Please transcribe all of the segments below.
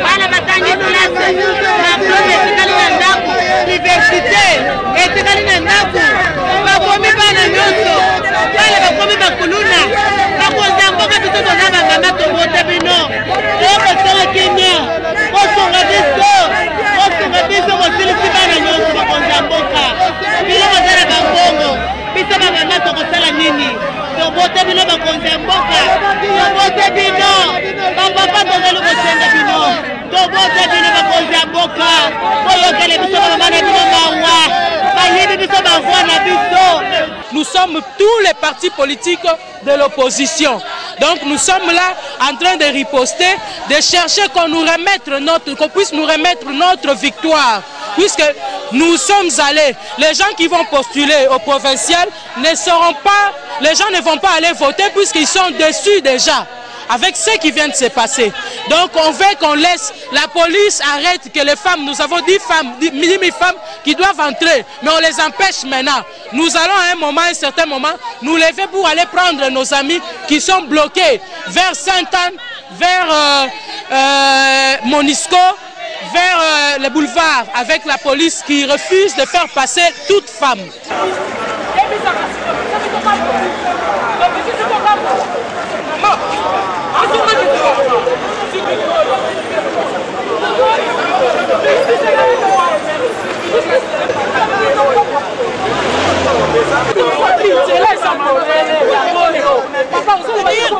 Bana batangi classe, diplôme etikali na ndako, université etikali na ndako, bakomi bana nyonso, bana bakomi bakuluna, bakonzi ya mboka biso toza bamama tobote bino, okosala kimia, kosunga biso kosilisi bana nyonso bakonzi ya mboka, bino kozala bambongo, biso bamama tokosala nini? Tobote bino bakonzi ya mboka, tobote bino, bapapa tozali kosenga bino, tobote bino bakonzi ya mboka, boyokele biso bamama na bino mawa, bayibi biso bavoi na biso. Nous sommes tous les partis politiques de l'opposition. Donc nous sommes là en train de riposter, de chercher qu'on puisse nous remettre notre victoire. Puisque nous sommes allés, les gens qui vont postuler au provincial les gens ne vont pas aller voter puisqu'ils sont déçus déjà avec ce qui vient de se passer. Donc on veut qu'on laisse la police arrête que les femmes, nous avons 10 femmes qui doivent entrer, mais on les empêche maintenant. Nous allons à un certain moment, nous lever pour aller prendre nos amis qui sont bloqués vers Sainte-Anne, vers Monisco, vers le boulevard, avec la police qui refuse de faire passer toute femme.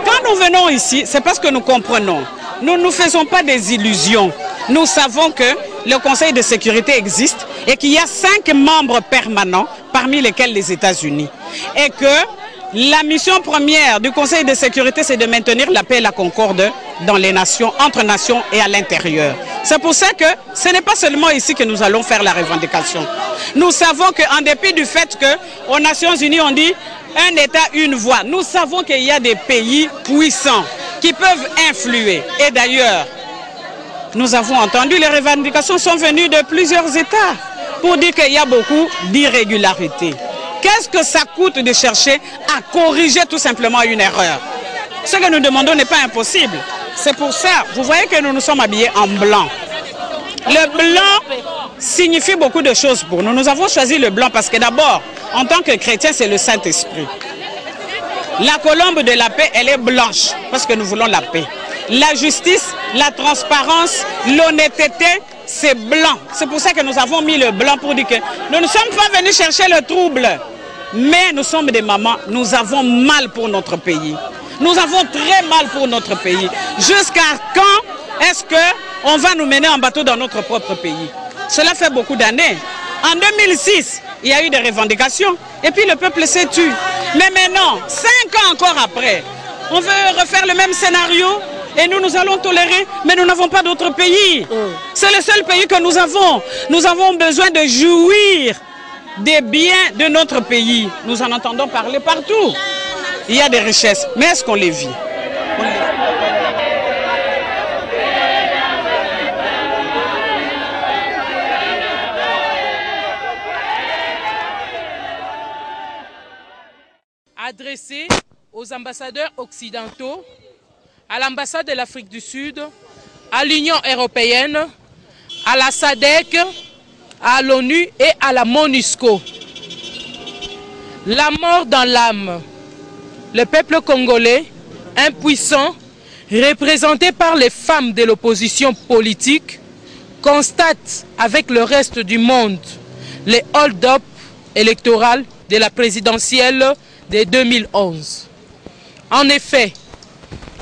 Quand nous venons ici, c'est parce que nous comprenons. Nous ne faisons pas des illusions. Nous savons que le Conseil de sécurité existe et qu'il y a 5 membres permanents, parmi lesquels les États-Unis. Et que la mission première du Conseil de sécurité, c'est de maintenir la paix et la concorde dans les nations, entre nations et à l'intérieur. C'est pour ça que ce n'est pas seulement ici que nous allons faire la revendication. Nous savons qu'en dépit du fait qu'aux Nations Unies, on dit un État, une voix. Nous savons qu'il y a des pays puissants qui peuvent influer. Et d'ailleurs, nous avons entendu, les revendications sont venues de plusieurs États pour dire qu'il y a beaucoup d'irrégularités. Qu'est-ce que ça coûte de chercher à corriger tout simplement une erreur? Ce que nous demandons n'est pas impossible. C'est pour ça, vous voyez que nous nous sommes habillés en blanc. Le blanc signifie beaucoup de choses pour nous. Nous avons choisi le blanc parce que d'abord, en tant que chrétien, c'est le Saint-Esprit. La colombe de la paix, elle est blanche parce que nous voulons la paix. La justice, la transparence, l'honnêteté, c'est blanc. C'est pour ça que nous avons mis le blanc pour dire que nous ne sommes pas venus chercher le trouble. Mais nous sommes des mamans, nous avons mal pour notre pays. Nous avons très mal pour notre pays. Jusqu'à quand est-ce qu'on va nous mener en bateau dans notre propre pays? Cela fait beaucoup d'années. En 2006, il y a eu des revendications et puis le peuple s'est tué. Mais maintenant, 5 ans encore après, on veut refaire le même scénario et nous allons tolérer, mais nous n'avons pas d'autre pays. C'est le seul pays que nous avons. Nous avons besoin de jouir des biens de notre pays. Nous en entendons parler partout. Il y a des richesses, mais est-ce qu'on les vit? Adressé aux ambassadeurs occidentaux, à l'ambassade de l'Afrique du Sud, à l'Union européenne, à la SADC, à l'ONU et à la MONUSCO. La mort dans l'âme. Le peuple congolais, impuissant, représenté par les femmes de l'opposition politique, constate avec le reste du monde les hold-up électoraux de la présidentielle de 2011. En effet,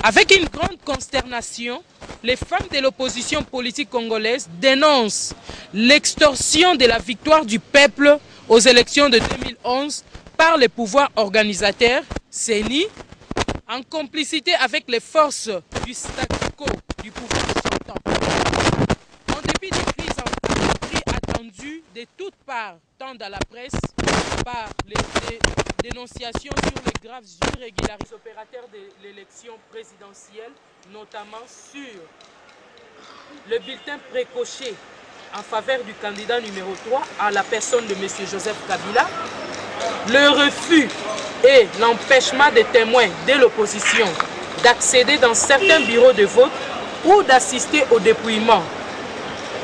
avec une grande consternation, les femmes de l'opposition politique congolaise dénoncent l'extorsion de la victoire du peuple aux élections de 2011 par les pouvoirs organisateurs, CENI, en complicité avec les forces du statu quo du pouvoir sortant. En dépit des crises attendues de toutes parts, tant dans la presse, par les dénonciations sur les graves irrégularités des opérateurs de l'élection présidentielle, notamment sur le bulletin précoché en faveur du candidat numéro 3 à la personne de M. Joseph Kabila, le refus et l'empêchement des témoins de l'opposition d'accéder dans certains bureaux de vote ou d'assister au dépouillement,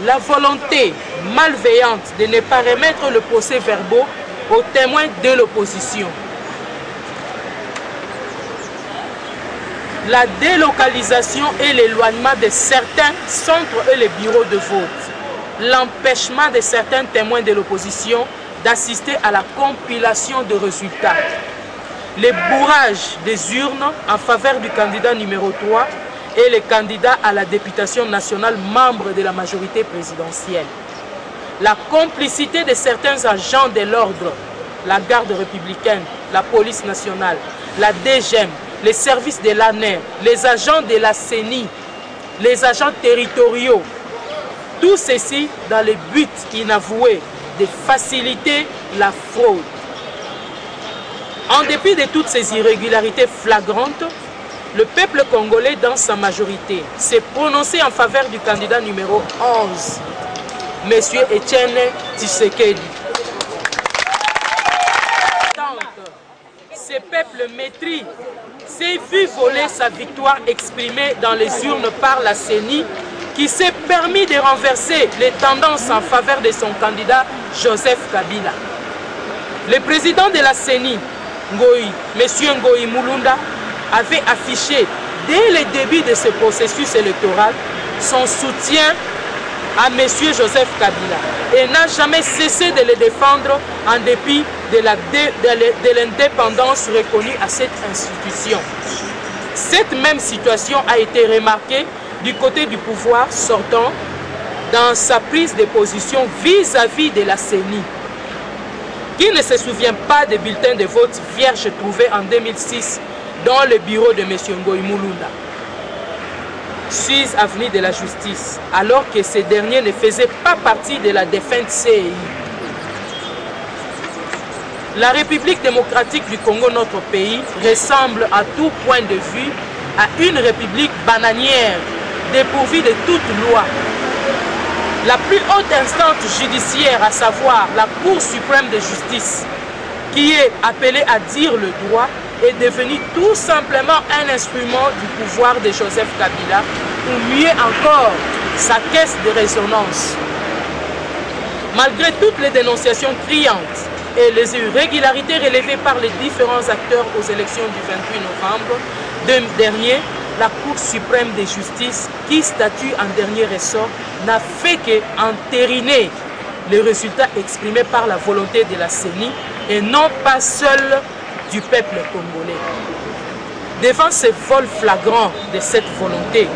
la volonté malveillante de ne pas remettre le procès-verbal aux témoins de l'opposition, la délocalisation et l'éloignement de certains centres et les bureaux de vote, l'empêchement de certains témoins de l'opposition d'assister à la compilation de résultats, le bourrage des urnes en faveur du candidat numéro 3 et les candidats à la députation nationale membres de la majorité présidentielle, la complicité de certains agents de l'ordre, la garde républicaine, la police nationale, la DGM, les services de l'ANER, les agents de la CENI, les agents territoriaux, tout ceci dans le but inavoué de faciliter la fraude. En dépit de toutes ces irrégularités flagrantes, le peuple congolais dans sa majorité s'est prononcé en faveur du candidat numéro 11, M. Etienne Tshisekedi. Ce peuple maîtrise s'est vu voler sa victoire exprimée dans les urnes par la CENI, qui s'est permis de renverser les tendances en faveur de son candidat Joseph Kabila. Le président de la CENI, M. Ngoï Mulunda, avait affiché dès le début de ce processus électoral son soutien à M. Joseph Kabila et n'a jamais cessé de le défendre en dépit de l'indépendance reconnue à cette institution. Cette même situation a été remarquée du côté du pouvoir sortant dans sa prise de position vis-à-vis de la CENI. Qui ne se souvient pas des bulletins de vote vierges trouvés en 2006 dans le bureau de M. Ngoï Mulunda, 6 avenue de la Justice, alors que ce dernier ne faisait pas partie de la défunte CEI. La République démocratique du Congo, notre pays, ressemble à tout point de vue à une république bananière, dépourvue de toute loi. La plus haute instance judiciaire, à savoir la Cour suprême de justice, qui est appelée à dire le droit, est devenue tout simplement un instrument du pouvoir de Joseph Kabila, ou mieux encore, sa caisse de résonance. Malgré toutes les dénonciations criantes et les irrégularités relevées par les différents acteurs aux élections du 28 novembre dernier, la Cour suprême de justice, qui statue en dernier ressort, n'a fait qu'entériner les résultats exprimés par la volonté de la CENI et non pas seul du peuple congolais. Devant ce vol flagrant de cette volonté,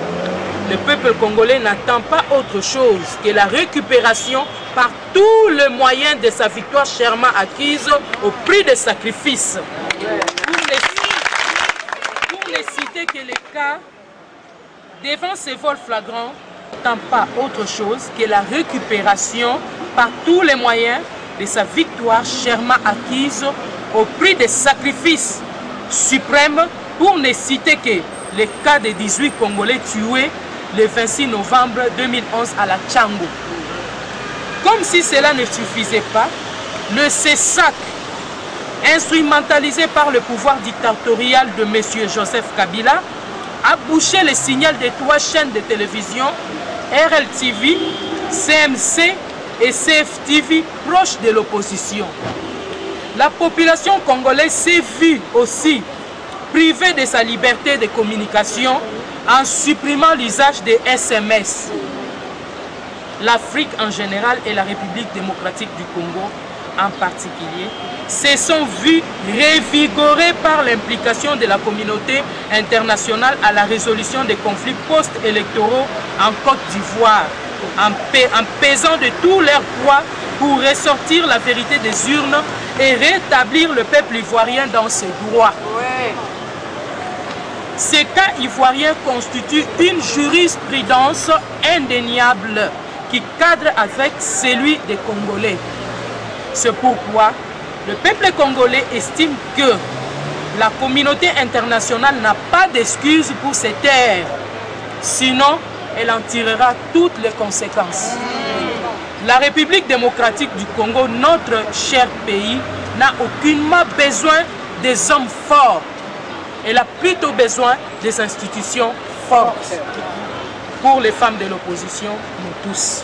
le peuple congolais n'attend pas autre chose que la récupération par tous les moyens de sa victoire chèrement acquise au prix de sacrifices. Pour ne citer que les cas, devant ce vol flagrant, n'attend pas autre chose que la récupération par tous les moyens de sa victoire chèrement acquise au prix des sacrifices suprêmes, pour ne citer que les cas de 18 Congolais tués le 26 novembre 2011 à la Tchango. Comme si cela ne suffisait pas, le CESAC, instrumentalisé par le pouvoir dictatorial de M. Joseph Kabila, a bouché le signal des 3 chaînes de télévision, RLTV, CMC et CFTV, proches de l'opposition. La population congolaise s'est vue aussi privée de sa liberté de communication en supprimant l'usage des SMS. L'Afrique en général et la République démocratique du Congo en particulier se sont vus revigorés par l'implication de la communauté internationale à la résolution des conflits post-électoraux en Côte d'Ivoire, en pesant de tout leur poids pour ressortir la vérité des urnes et rétablir le peuple ivoirien dans ses droits. Ces cas ivoiriens constituent une jurisprudence indéniable qui cadre avec celui des Congolais. C'est pourquoi le peuple congolais estime que la communauté internationale n'a pas d'excuses pour se taire, sinon elle en tirera toutes les conséquences. La République démocratique du Congo, notre cher pays, n'a aucunement besoin des hommes forts. Elle a plutôt besoin des institutions fortes. Pour les femmes de l'opposition, nous tous.